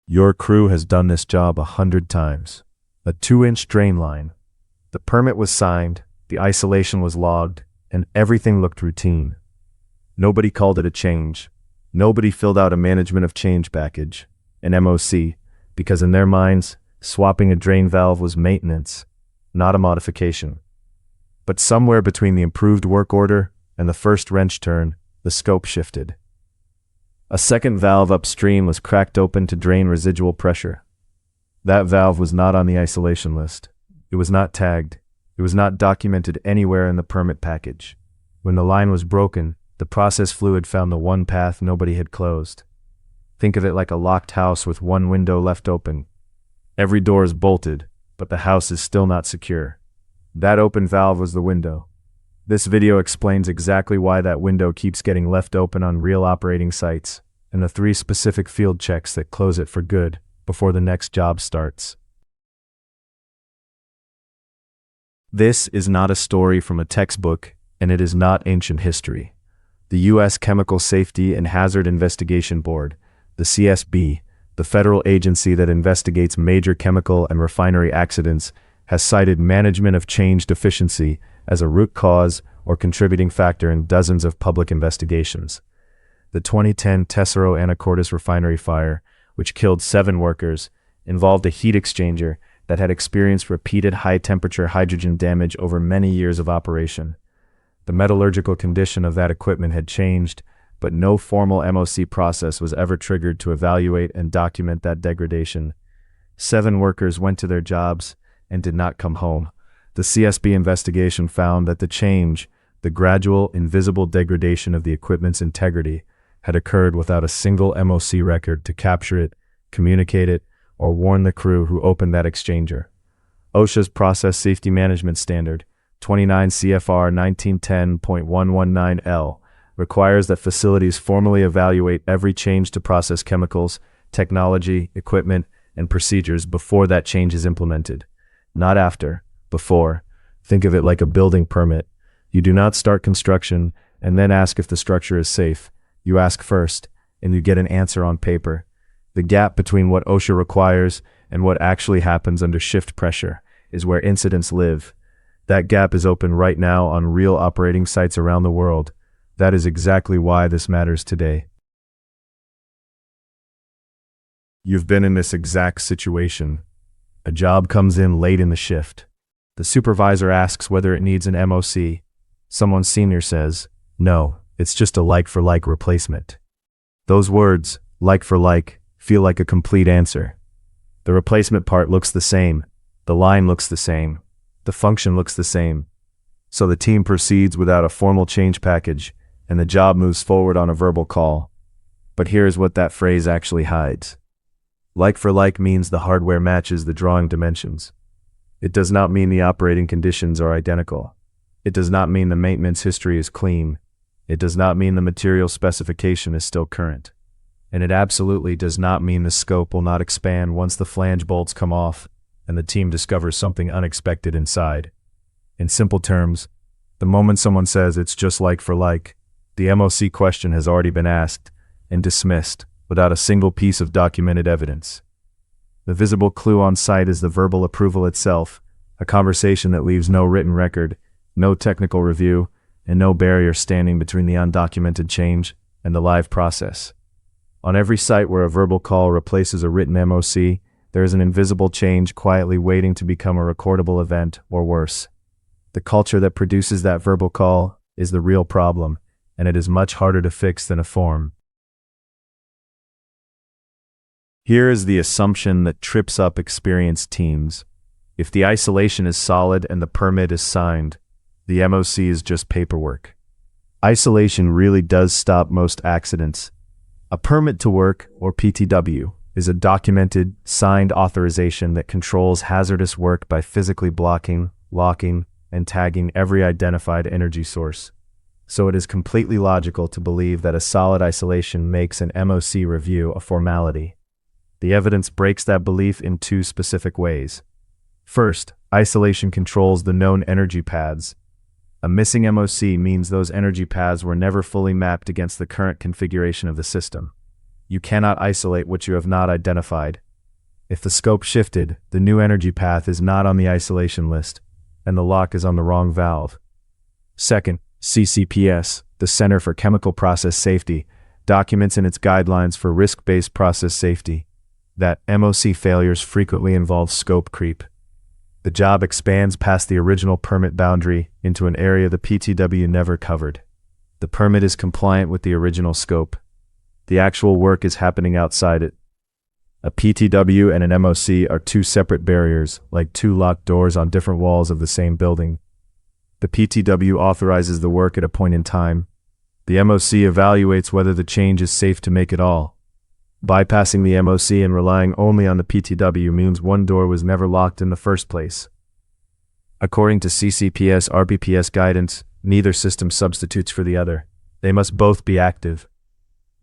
Your crew has done this job 100 times. A 2-inch drain line. The permit was signed, the isolation was logged, and everything looked routine. Nobody called it a change. Nobody filled out a management of change package, an MOC, because in their minds, swapping a drain valve was maintenance, not a modification. But somewhere between the improved work order and the first wrench turn, the scope shifted. A second valve upstream was cracked open to drain residual pressure. That valve was not on the isolation list. It was not tagged. It was not documented anywhere in the permit package. When the line was broken, the process fluid found the one path nobody had closed. Think of it like a locked house with one window left open. Every door is bolted, but the house is still not secure. That open valve was the window. This video explains exactly why that window keeps getting left open on real operating sites, and the 3 specific field checks that close it for good before the next job starts. This is not a story from a textbook, and it is not ancient history. The U.S. Chemical Safety and Hazard Investigation Board, the CSB, the federal agency that investigates major chemical and refinery accidents, has cited management of change deficiency as a root cause or contributing factor in dozens of public investigations. The 2010 Tesoro Anacortes refinery fire, which killed 7 workers, involved a heat exchanger that had experienced repeated high-temperature hydrogen damage over many years of operation. The metallurgical condition of that equipment had changed, but no formal MOC process was ever triggered to evaluate and document that degradation. 7 workers went to their jobs and did not come home. The CSB investigation found that the change, the gradual, invisible degradation of the equipment's integrity, had occurred without a single MOC record to capture it, communicate it, or warn the crew who opened that exchanger. OSHA's Process Safety Management Standard, 29 CFR 1910.119L, requires that facilities formally evaluate every change to process chemicals, technology, equipment, and procedures before that change is implemented. Not after, before. Think of it like a building permit. You do not start construction and then ask if the structure is safe. You ask first, and you get an answer on paper. The gap between what OSHA requires and what actually happens under shift pressure is where incidents live. That gap is open right now on real operating sites around the world. That is exactly why this matters today. You've been in this exact situation. A job comes in late in the shift. The supervisor asks whether it needs an MOC. Someone senior says, "No, it's just a like-for-like replacement." Those words, like for like, feel like a complete answer. The replacement part looks the same. The line looks the same. The function looks the same. So the team proceeds without a formal change package, and the job moves forward on a verbal call. But here's what that phrase actually hides. Like for like means the hardware matches the drawing dimensions. It does not mean the operating conditions are identical. It does not mean the maintenance history is clean. It does not mean the material specification is still current. And it absolutely does not mean the scope will not expand once the flange bolts come off and the team discovers something unexpected inside. In simple terms, the moment someone says it's just like for like, the MOC question has already been asked and dismissed without a single piece of documented evidence. The visible clue on site is the verbal approval itself, a conversation that leaves no written record, no technical review, and no barrier standing between the undocumented change and the live process. On every site where a verbal call replaces a written MOC, there is an invisible change quietly waiting to become a recordable event, or worse. The culture that produces that verbal call is the real problem, and it is much harder to fix than a form. Here is the assumption that trips up experienced teams. If the isolation is solid and the permit is signed, the MOC is just paperwork. Isolation really does stop most accidents. A permit to work, or PTW, is a documented, signed authorization that controls hazardous work by physically blocking, locking, and tagging every identified energy source. So it is completely logical to believe that a solid isolation makes an MOC review a formality. The evidence breaks that belief in 2 specific ways. First, isolation controls the known energy paths. A missing MOC means those energy paths were never fully mapped against the current configuration of the system. You cannot isolate what you have not identified. If the scope shifted, the new energy path is not on the isolation list, and the lock is on the wrong valve. Second, CCPS, the Center for Chemical Process Safety, documents in its guidelines for risk-based process safety that MOC failures frequently involve scope creep. The job expands past the original permit boundary into an area the PTW never covered. The permit is compliant with the original scope. The actual work is happening outside it. A PTW and an MOC are two separate barriers, like two locked doors on different walls of the same building. The PTW authorizes the work at a point in time. The MOC evaluates whether the change is safe to make at all. Bypassing the MOC and relying only on the PTW means one door was never locked in the first place. According to CCPS RBPS guidance, neither system substitutes for the other. They must both be active.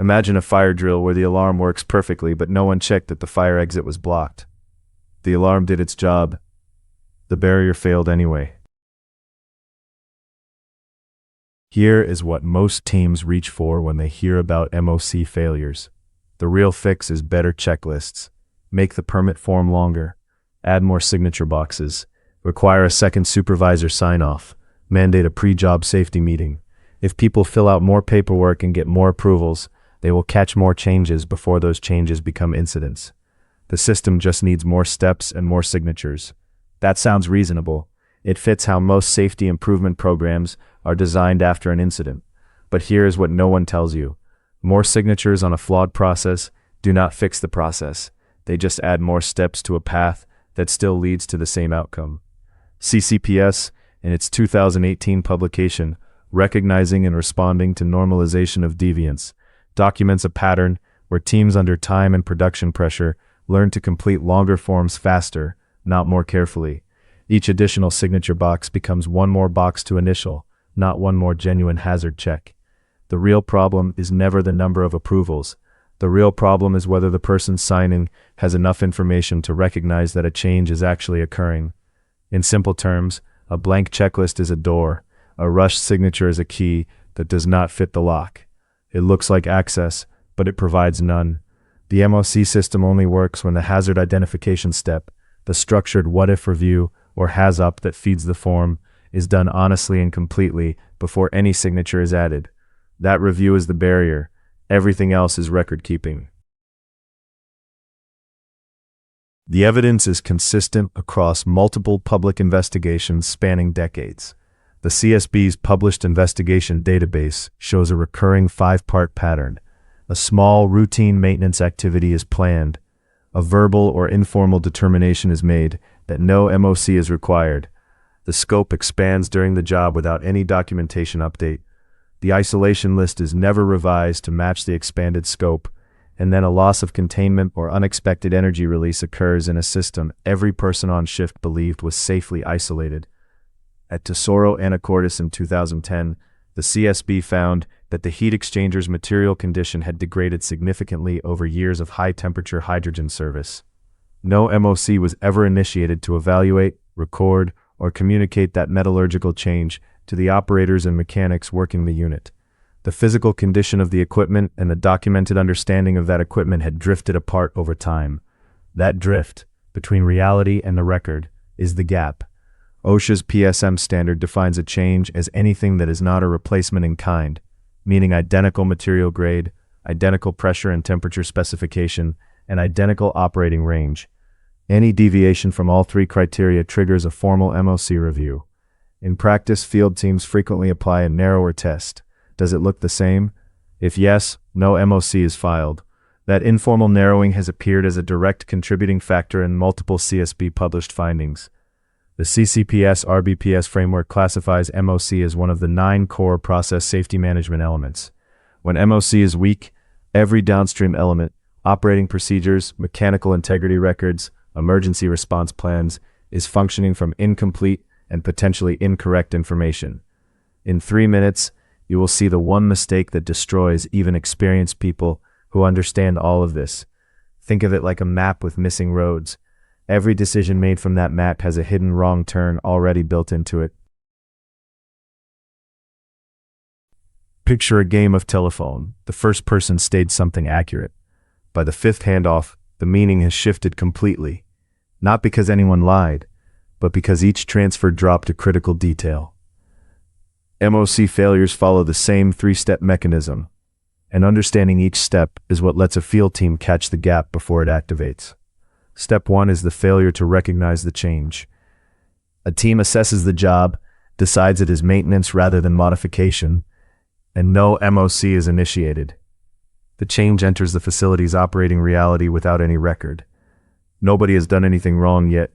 Imagine a fire drill where the alarm works perfectly, but no one checked that the fire exit was blocked. The alarm did its job. The barrier failed anyway. Here is what most teams reach for when they hear about MOC failures. The real fix is better checklists. Make the permit form longer. Add more signature boxes. Require a second supervisor sign-off. Mandate a pre-job safety meeting. If people fill out more paperwork and get more approvals, they will catch more changes before those changes become incidents. The system just needs more steps and more signatures. That sounds reasonable. It fits how most safety improvement programs are designed after an incident. But here is what no one tells you. More signatures on a flawed process do not fix the process. They just add more steps to a path that still leads to the same outcome. CCPS, in its 2018 publication, Recognizing and Responding to Normalization of Deviance, documents a pattern where teams under time and production pressure learn to complete longer forms faster, not more carefully. Each additional signature box becomes one more box to initial, not one more genuine hazard check. The real problem is never the number of approvals. The real problem is whether the person signing has enough information to recognize that a change is actually occurring. In simple terms, a blank checklist is a door. A rushed signature is a key that does not fit the lock. It looks like access, but it provides none. The MOC system only works when the hazard identification step, the structured what-if review or has-up that feeds the form, is done honestly and completely before any signature is added. That review is the barrier. Everything else is record-keeping. The evidence is consistent across multiple public investigations spanning decades. The CSB's published investigation database shows a recurring 5-part pattern. A small, routine maintenance activity is planned. A verbal or informal determination is made that no MOC is required. The scope expands during the job without any documentation update. The isolation list is never revised to match the expanded scope, and then a loss of containment or unexpected energy release occurs in a system every person on shift believed was safely isolated. At Tesoro Anacortes in 2010, the CSB found that the heat exchanger's material condition had degraded significantly over years of high-temperature hydrogen service. No MOC was ever initiated to evaluate, record, or communicate that metallurgical change to the operators and mechanics working the unit. The physical condition of the equipment and the documented understanding of that equipment had drifted apart over time. That drift, between reality and the record, is the gap. OSHA's PSM standard defines a change as anything that is not a replacement in kind, meaning identical material grade, identical pressure and temperature specification, and identical operating range. Any deviation from all three criteria triggers a formal MOC review. In practice, field teams frequently apply a narrower test. Does it look the same? If yes, no MOC is filed. That informal narrowing has appeared as a direct contributing factor in multiple CSB published findings. The CCPS RBPS framework classifies MOC as one of the 9 core process safety management elements. When MOC is weak, every downstream element, operating procedures, mechanical integrity records, emergency response plans, is functioning from incomplete and potentially incorrect information. In 3 minutes, you will see the one mistake that destroys even experienced people who understand all of this. Think of it like a map with missing roads. Every decision made from that map has a hidden wrong turn already built into it. Picture a game of telephone. The first person staged something accurate. By the fifth handoff, the meaning has shifted completely. Not because anyone lied, but because each transfer dropped a critical detail. MOC failures follow the same three-step mechanism, and understanding each step is what lets a field team catch the gap before it activates. Step 1 is the failure to recognize the change. A team assesses the job, decides it is maintenance rather than modification, and no MOC is initiated. The change enters the facility's operating reality without any record. Nobody has done anything wrong yet.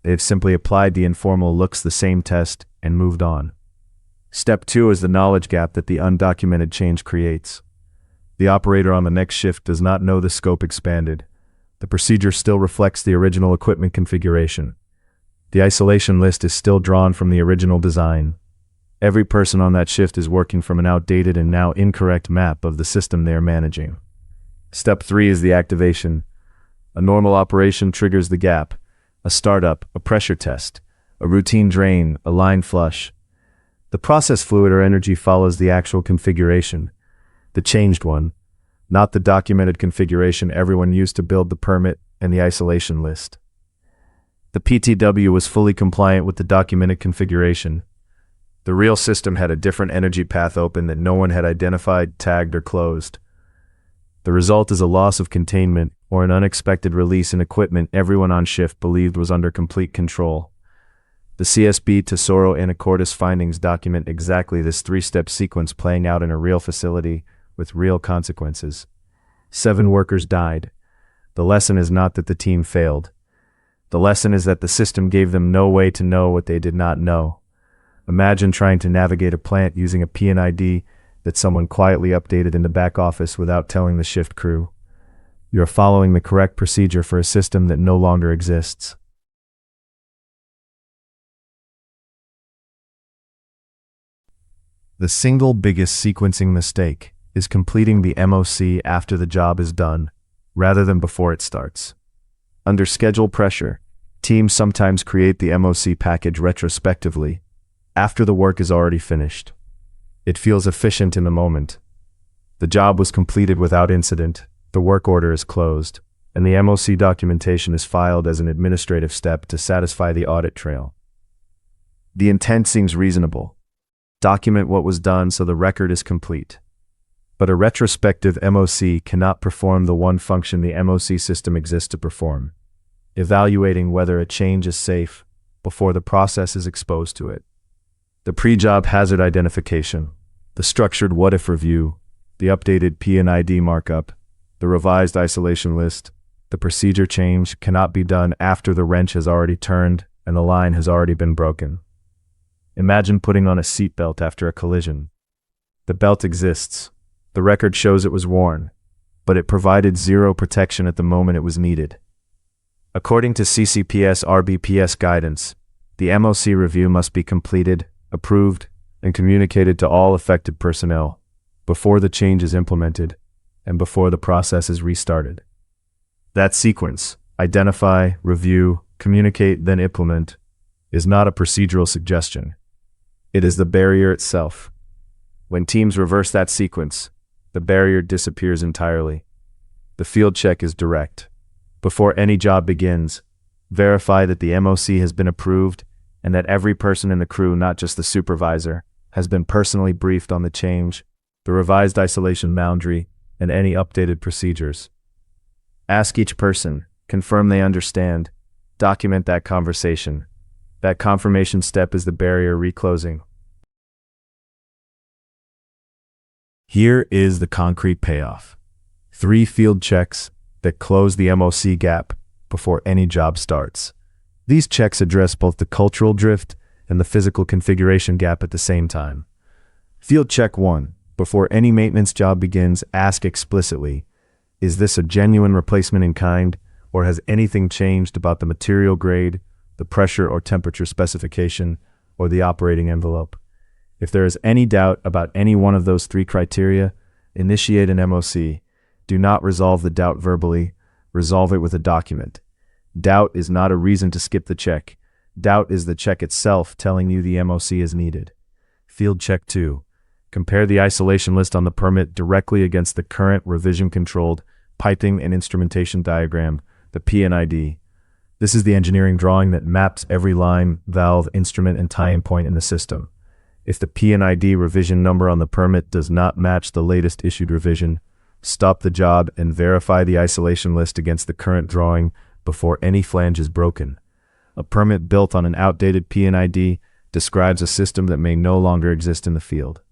They've simply applied the informal looks the same test and moved on. Step 2 is the knowledge gap that the undocumented change creates. The operator on the next shift does not know the scope expanded. The procedure still reflects the original equipment configuration. The isolation list is still drawn from the original design. Every person on that shift is working from an outdated and now incorrect map of the system they are managing. Step 3 is the activation. A normal operation triggers the gap. A startup, a pressure test, a routine drain, a line flush. The process fluid or energy follows the actual configuration, the changed one, not the documented configuration everyone used to build the permit and the isolation list. The PTW was fully compliant with the documented configuration. The real system had a different energy path open that no one had identified, tagged, or closed. The result is a loss of containment or an unexpected release in equipment everyone on shift believed was under complete control. The CSB Tesoro Anacortes findings document exactly this three-step sequence playing out in a real facility with real consequences. 7 workers died. The lesson is not that the team failed. The lesson is that the system gave them no way to know what they did not know. Imagine trying to navigate a plant using a PNID that someone quietly updated in the back office without telling the shift crew. You are following the correct procedure for a system that no longer exists. The single biggest sequencing mistake is completing the MOC after the job is done, rather than before it starts. Under schedule pressure, teams sometimes create the MOC package retrospectively, after the work is already finished. It feels efficient in the moment. The job was completed without incident, the work order is closed, and the MOC documentation is filed as an administrative step to satisfy the audit trail. The intent seems reasonable. Document what was done so the record is complete. But a retrospective MOC cannot perform the one function the MOC system exists to perform, evaluating whether a change is safe before the process is exposed to it. The pre-job hazard identification, the structured what-if review, the updated PNID markup, the revised isolation list, the procedure change cannot be done after the wrench has already turned and the line has already been broken. Imagine putting on a seatbelt after a collision. The belt exists. The record shows it was worn, but it provided zero protection at the moment it was needed. According to CCPS RBPS guidance, the MOC review must be completed, approved, and communicated to all affected personnel before the change is implemented and before the process is restarted. That sequence, identify, review, communicate, then implement, is not a procedural suggestion. It is the barrier itself. When teams reverse that sequence, the barrier disappears entirely. The field check is direct. Before any job begins, verify that the MOC has been approved and that every person in the crew, not just the supervisor, has been personally briefed on the change, the revised isolation boundary, and any updated procedures. Ask each person, confirm they understand, document that conversation. That confirmation step is the barrier reclosing. Here is the concrete payoff. 3 field checks that close the MOC gap before any job starts. These checks address both the cultural drift and the physical configuration gap at the same time. Field check 1. Before any maintenance job begins, ask explicitly, is this a genuine replacement in kind, or has anything changed about the material grade, the pressure or temperature specification, or the operating envelope? If there is any doubt about any one of those 3 criteria, initiate an MOC. Do not resolve the doubt verbally, resolve it with a document. Doubt is not a reason to skip the check. Doubt is the check itself telling you the MOC is needed. Field check 2. Compare the isolation list on the permit directly against the current revision-controlled Piping and Instrumentation Diagram, the PNID. This is the engineering drawing that maps every line, valve, instrument, and tie-in point in the system. If the PNID revision number on the permit does not match the latest issued revision, stop the job and verify the isolation list against the current drawing before any flange is broken. A permit built on an outdated PNID describes a system that may no longer exist in the field.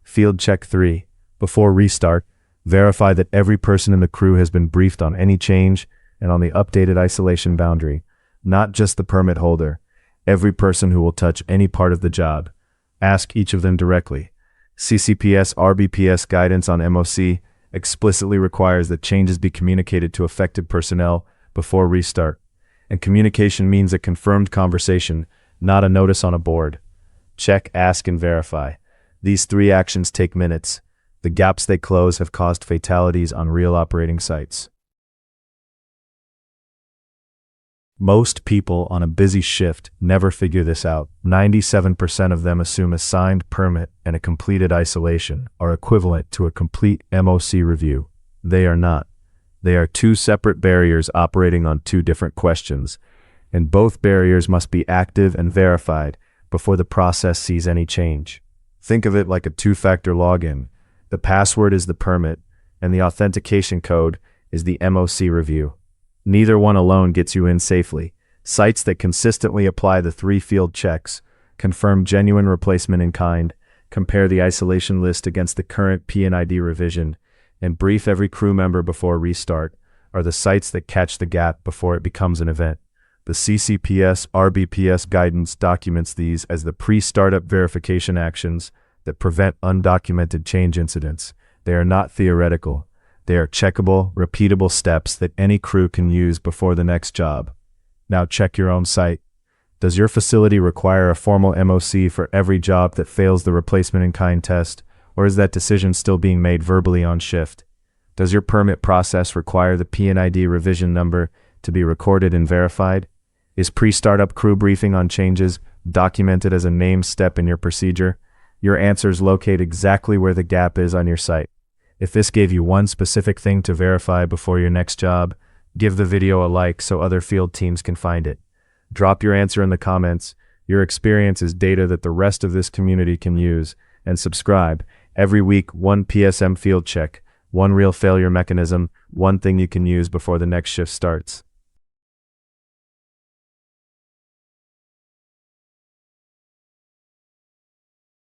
Field check 3. Before restart, verify that every person in the crew has been briefed on any change and on the updated isolation boundary, not just the permit holder, every person who will touch any part of the job. Ask each of them directly. CCPS RBPS guidance on MOC explicitly requires that changes be communicated to affected personnel before restart, and communication means a confirmed conversation, not a notice on a board. Check, ask, and verify. These 3 actions take minutes. The gaps they close have caused fatalities on real operating sites. Most people on a busy shift never figure this out. 97% of them assume a signed permit and a completed isolation are equivalent to a complete MOC review. They are not. They are 2 separate barriers operating on 2 different questions, and both barriers must be active and verified before the process sees any change. Think of it like a 2-factor login. The password is the permit, and the authentication code is the MOC review. Neither one alone gets you in safely. Sites that consistently apply the 3 field checks, confirm genuine replacement in kind, compare the isolation list against the current PNID revision, and brief every crew member before restart, are the sites that catch the gap before it becomes an event. The CCPS RBPS guidance documents these as the pre-startup verification actions that prevent undocumented change incidents. They are not theoretical. They are checkable, repeatable steps that any crew can use before the next job. Now check your own site. Does your facility require a formal MOC for every job that fails the replacement in kind test, or is that decision still being made verbally on shift? Does your permit process require the PNID revision number to be recorded and verified? Is pre-startup crew briefing on changes documented as a named step in your procedure? Your answers locate exactly where the gap is on your site. If this gave you one specific thing to verify before your next job, give the video a like so other field teams can find it. Drop your answer in the comments. Your experience is data that the rest of this community can use. And subscribe. Every week, 1 PSM field check, 1 real failure mechanism, 1 thing you can use before the next shift starts.